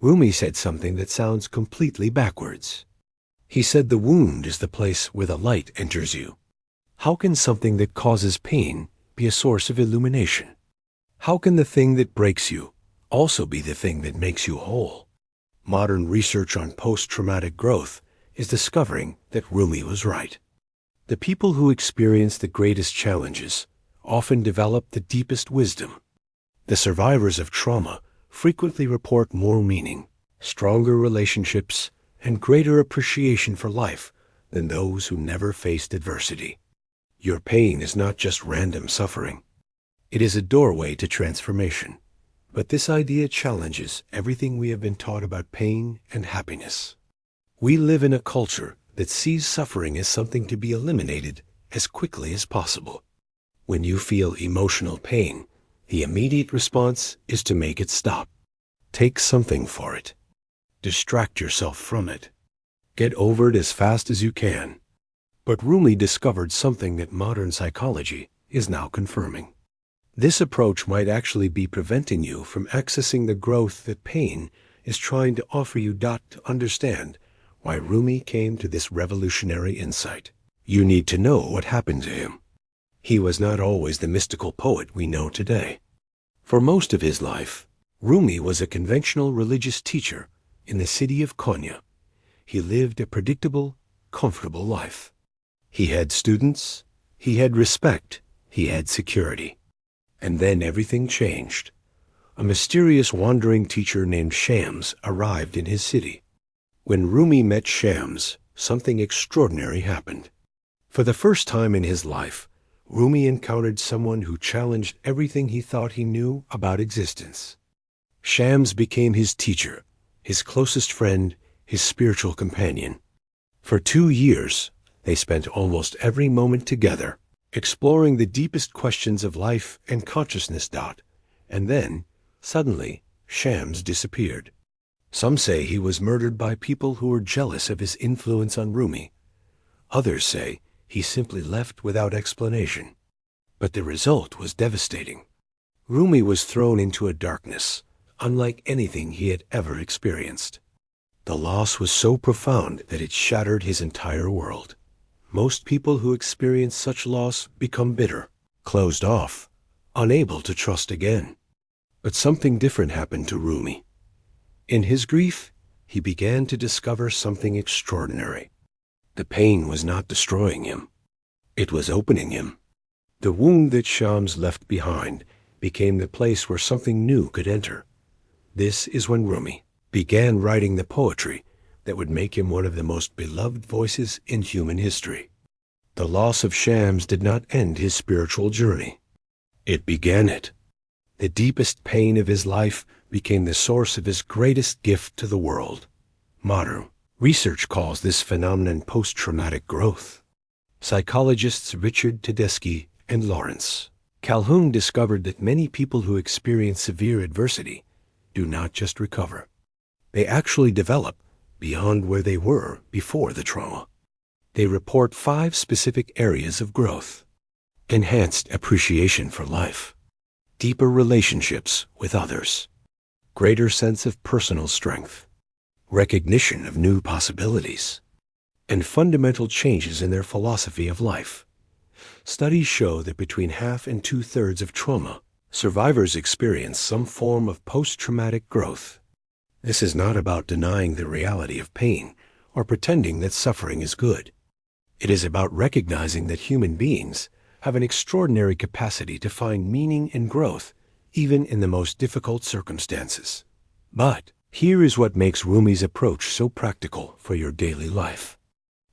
Rumi said something that sounds completely backwards. He said the wound is the place where the light enters you. How can something that causes pain be a source of illumination? How can the thing that breaks you also be the thing that makes you whole? Modern research on post-traumatic growth is discovering that Rumi was right. The people who experience the greatest challenges often develop the deepest wisdom. The survivors of trauma frequently report more meaning, stronger relationships, and greater appreciation for life than those who never faced adversity. Your pain is not just random suffering. It is a doorway to transformation. But this idea challenges everything we have been taught about pain and happiness. We live in a culture that sees suffering as something to be eliminated as quickly as possible. When you feel emotional pain, the immediate response is to make it stop. Take something for it. Distract yourself from it. Get over it as fast as you can. But Rumi discovered something that modern psychology is now confirming. This approach might actually be preventing you from accessing the growth that pain is trying to offer you. To understand why Rumi came to this revolutionary insight, you need to know what happened to him. He was not always the mystical poet we know today. For most of his life, Rumi was a conventional religious teacher in the city of Konya. He lived a predictable, comfortable life. He had students, he had respect, he had security. And then everything changed. A mysterious wandering teacher named Shams arrived in his city. When Rumi met Shams, something extraordinary happened. For the first time in his life, Rumi encountered someone who challenged everything he thought he knew about existence. Shams became his teacher, his closest friend, his spiritual companion. For 2 years, they spent almost every moment together, exploring the deepest questions of life and consciousness. And then, suddenly, Shams disappeared. Some say he was murdered by people who were jealous of his influence on Rumi. Others say he simply left without explanation. But the result was devastating. Rumi was thrown into a darkness unlike anything he had ever experienced. The loss was so profound that it shattered his entire world. Most people who experience such loss become bitter, closed off, unable to trust again. But something different happened to Rumi. In his grief, he began to discover something extraordinary. The pain was not destroying him. It was opening him. The wound that Shams left behind became the place where something new could enter. This is when Rumi began writing the poetry that would make him one of the most beloved voices in human history. The loss of Shams did not end his spiritual journey. It began it. The deepest pain of his life became the source of his greatest gift to the world. Modern research calls this phenomenon post-traumatic growth. Psychologists Richard Tedeschi and Lawrence Calhoun discovered that many people who experience severe adversity do not just recover. They actually develop beyond where they were before the trauma. They report 5 specific areas of growth: enhanced appreciation for life, deeper relationships with others, greater sense of personal strength, recognition of new possibilities, and fundamental changes in their philosophy of life. Studies show that between half and 2/3 of trauma, survivors experience some form of post-traumatic growth. This is not about denying the reality of pain or pretending that suffering is good. It is about recognizing that human beings have an extraordinary capacity to find meaning and growth even in the most difficult circumstances. But here is what makes Rumi's approach so practical for your daily life.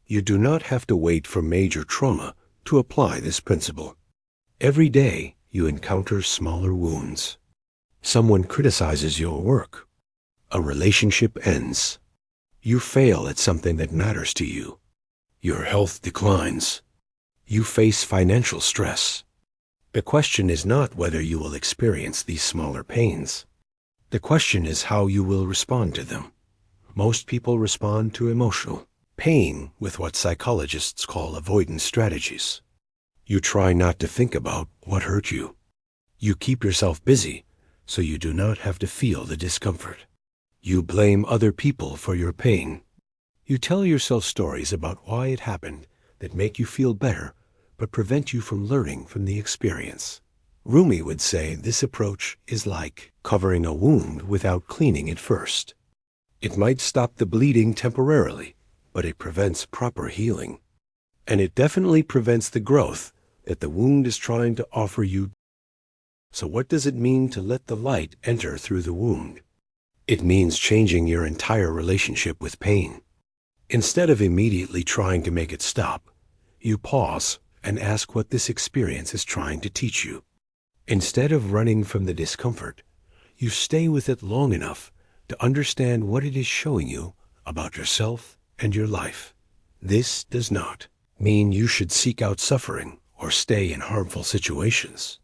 You do not have to wait for major trauma to apply this principle. Every day you encounter smaller wounds. Someone criticizes your work. A relationship ends. You fail at something that matters to you. Your health declines. You face financial stress. The question is not whether you will experience these smaller pains. The question is how you will respond to them. Most people respond to emotional pain with what psychologists call avoidance strategies. You try not to think about what hurt you. You keep yourself busy so you do not have to feel the discomfort. You blame other people for your pain. You tell yourself stories about why it happened that make you feel better, but prevent you from learning from the experience. Rumi would say this approach is like covering a wound without cleaning it first. It might stop the bleeding temporarily, but it prevents proper healing. And it definitely prevents the growth that the wound is trying to offer you. So what does it mean to let the light enter through the wound? It means changing your entire relationship with pain. Instead of immediately trying to make it stop, you pause and ask what this experience is trying to teach you. Instead of running from the discomfort, you stay with it long enough to understand what it is showing you about yourself and your life. This does not mean you should seek out suffering or stay in harmful situations.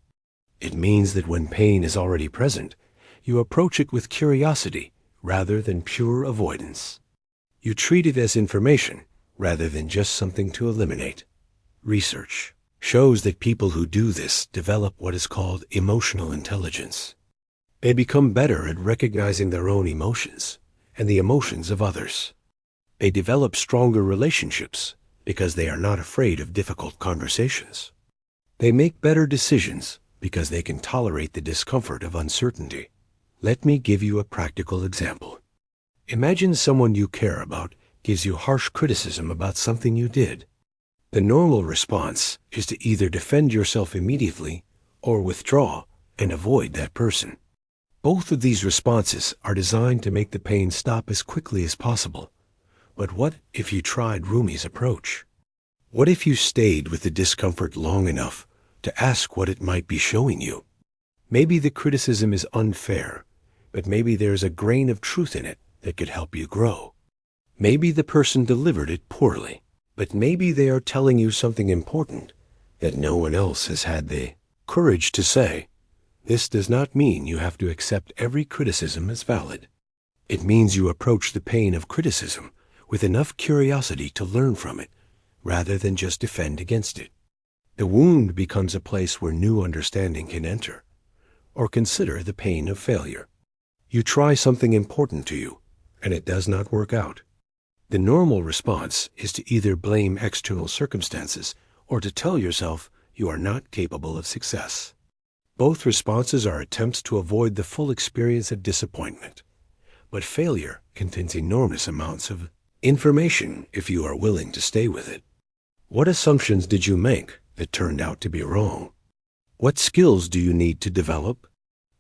It means that when pain is already present, you approach it with curiosity rather than pure avoidance. You treat it as information rather than just something to eliminate. Research shows that people who do this develop what is called emotional intelligence. They become better at recognizing their own emotions and the emotions of others. They develop stronger relationships because they are not afraid of difficult conversations. They make better decisions because they can tolerate the discomfort of uncertainty. Let me give you a practical example. Imagine someone you care about gives you harsh criticism about something you did. The normal response is to either defend yourself immediately or withdraw and avoid that person. Both of these responses are designed to make the pain stop as quickly as possible. But what if you tried Rumi's approach? What if you stayed with the discomfort long enough to ask what it might be showing you? Maybe the criticism is unfair, but maybe there's a grain of truth in it that could help you grow. Maybe the person delivered it poorly, but maybe they are telling you something important that no one else has had the courage to say. This does not mean you have to accept every criticism as valid. It means you approach the pain of criticism with enough curiosity to learn from it, rather than just defend against it. The wound becomes a place where new understanding can enter. Or consider the pain of failure. You try something important to you, and it does not work out. The normal response is to either blame external circumstances or to tell yourself you are not capable of success. Both responses are attempts to avoid the full experience of disappointment. But failure contains enormous amounts of information if you are willing to stay with it. What assumptions did you make that turned out to be wrong? What skills do you need to develop?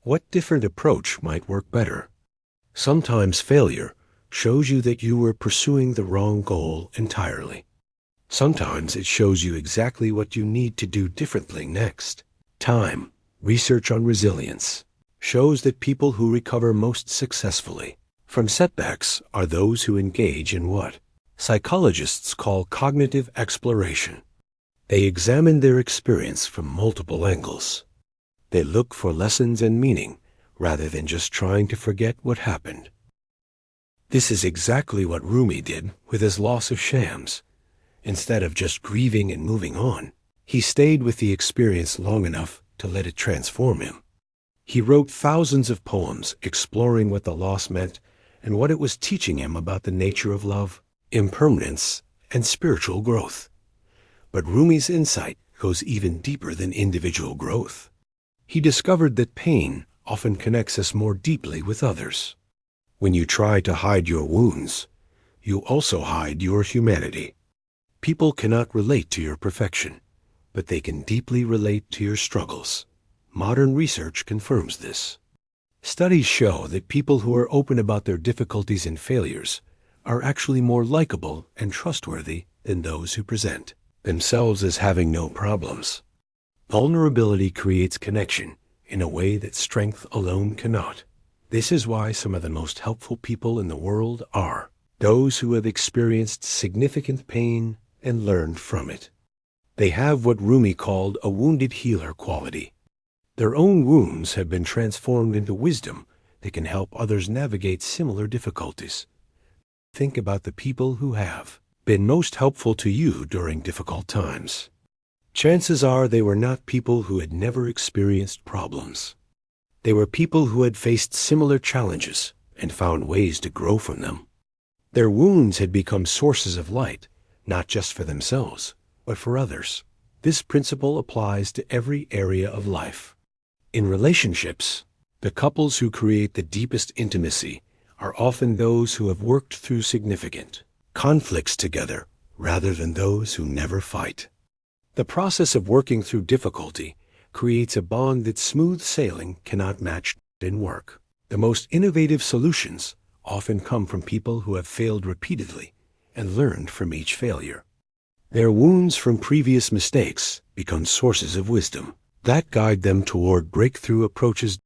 What different approach might work better? Sometimes failure shows you that you were pursuing the wrong goal entirely. Sometimes it shows you exactly what you need to do differently next. Time, research on resilience, shows that people who recover most successfully from setbacks are those who engage in what psychologists call cognitive exploration. They examine their experience from multiple angles. They look for lessons and meaning rather than just trying to forget what happened. This is exactly what Rumi did with his loss of Shams. Instead of just grieving and moving on, he stayed with the experience long enough to let it transform him. He wrote thousands of poems exploring what the loss meant and what it was teaching him about the nature of love, impermanence, and spiritual growth. But Rumi's insight goes even deeper than individual growth. He discovered that pain often connects us more deeply with others. When you try to hide your wounds, you also hide your humanity. People cannot relate to your perfection, but they can deeply relate to your struggles. Modern research confirms this. Studies show that people who are open about their difficulties and failures are actually more likable and trustworthy than those who present themselves as having no problems. Vulnerability creates connection in a way that strength alone cannot. This is why some of the most helpful people in the world are those who have experienced significant pain and learned from it. They have what Rumi called a wounded healer quality. Their own wounds have been transformed into wisdom that can help others navigate similar difficulties. Think about the people who have been most helpful to you during difficult times. Chances are they were not people who had never experienced problems. They were people who had faced similar challenges and found ways to grow from them. Their wounds had become sources of light, not just for themselves, but for others. This principle applies to every area of life. In relationships, the couples who create the deepest intimacy are often those who have worked through significant conflicts together rather than those who never fight. The process of working through difficulty creates a bond that smooth sailing cannot match in work. The most innovative solutions often come from people who have failed repeatedly and learned from each failure. Their wounds from previous mistakes become sources of wisdom that guide them toward breakthrough approaches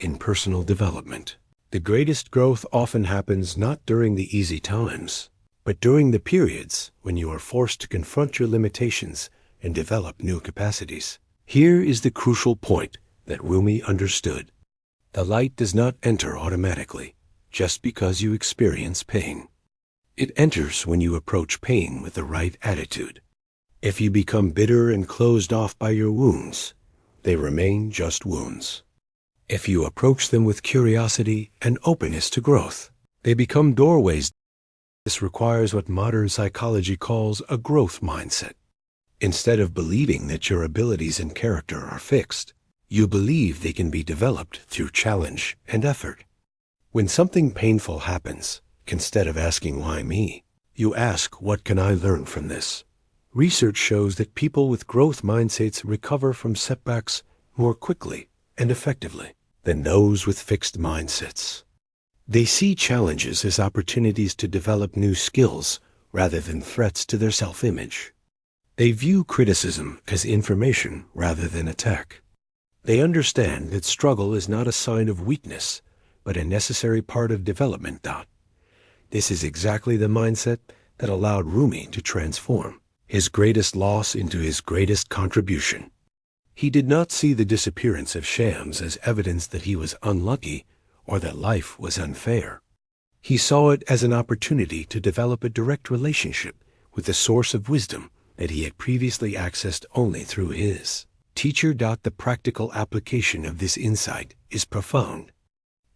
in personal development. The greatest growth often happens not during the easy times, but during the periods when you are forced to confront your limitations and develop new capacities. Here is the crucial point that Rumi understood. The light does not enter automatically just because you experience pain. It enters when you approach pain with the right attitude. If you become bitter and closed off by your wounds, they remain just wounds. If you approach them with curiosity and openness to growth, they become doorways. This requires what modern psychology calls a growth mindset. Instead of believing that your abilities and character are fixed, you believe they can be developed through challenge and effort. When something painful happens, instead of asking why me, you ask what can I learn from this? Research shows that people with growth mindsets recover from setbacks more quickly and effectively than those with fixed mindsets. They see challenges as opportunities to develop new skills rather than threats to their self-image. They view criticism as information rather than attack. They understand that struggle is not a sign of weakness, but a necessary part of development. This is exactly the mindset that allowed Rumi to transform his greatest loss into his greatest contribution. He did not see the disappearance of Shams as evidence that he was unlucky or that life was unfair. He saw it as an opportunity to develop a direct relationship with the source of wisdom that he had previously accessed only through his teacher. The practical application of this insight is profound.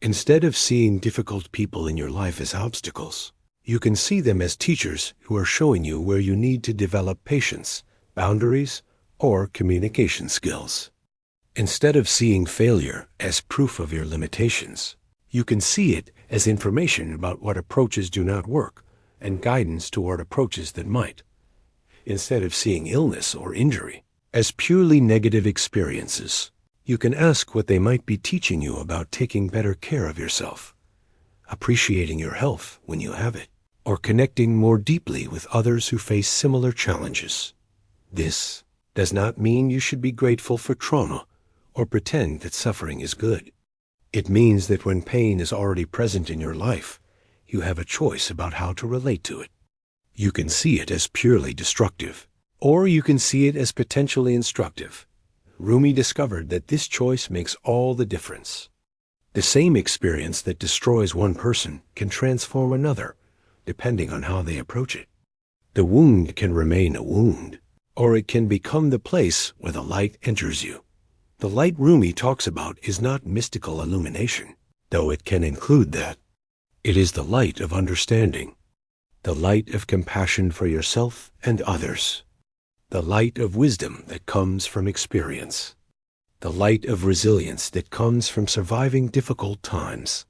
Instead of seeing difficult people in your life as obstacles, you can see them as teachers who are showing you where you need to develop patience, boundaries, or communication skills. Instead of seeing failure as proof of your limitations, you can see it as information about what approaches do not work and guidance toward approaches that might. Instead of seeing illness or injury as purely negative experiences, you can ask what they might be teaching you about taking better care of yourself, appreciating your health when you have it, or connecting more deeply with others who face similar challenges. This does not mean you should be grateful for trauma or pretend that suffering is good. It means that when pain is already present in your life, you have a choice about how to relate to it. You can see it as purely destructive, or you can see it as potentially instructive. Rumi discovered that this choice makes all the difference. The same experience that destroys one person can transform another, depending on how they approach it. The wound can remain a wound, or it can become the place where the light enters you. The light Rumi talks about is not mystical illumination, though it can include that. It is the light of understanding, the light of compassion for yourself and others, the light of wisdom that comes from experience, the light of resilience that comes from surviving difficult times,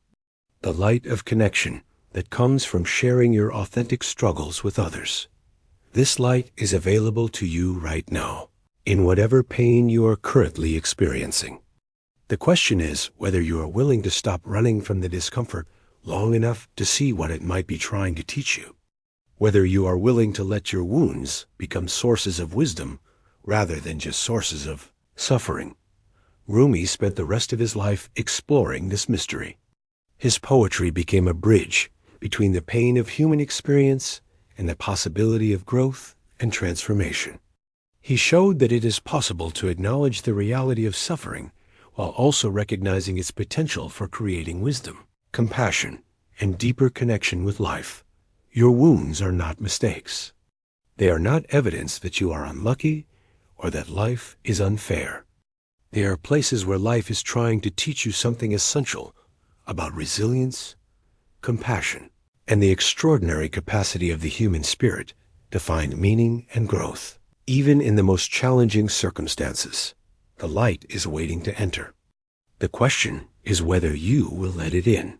the light of connection that comes from sharing your authentic struggles with others. This light is available to you right now, in whatever pain you are currently experiencing. The question is whether you are willing to stop running from the discomfort long enough to see what it might be trying to teach you. Whether you are willing to let your wounds become sources of wisdom rather than just sources of suffering. Rumi spent the rest of his life exploring this mystery. His poetry became a bridge between the pain of human experience and the possibility of growth and transformation. He showed that it is possible to acknowledge the reality of suffering while also recognizing its potential for creating wisdom, compassion, and deeper connection with life. Your wounds are not mistakes. They are not evidence that you are unlucky or that life is unfair. They are places where life is trying to teach you something essential about resilience, compassion, and the extraordinary capacity of the human spirit to find meaning and growth. Even in the most challenging circumstances, the light is waiting to enter. The question is whether you will let it in.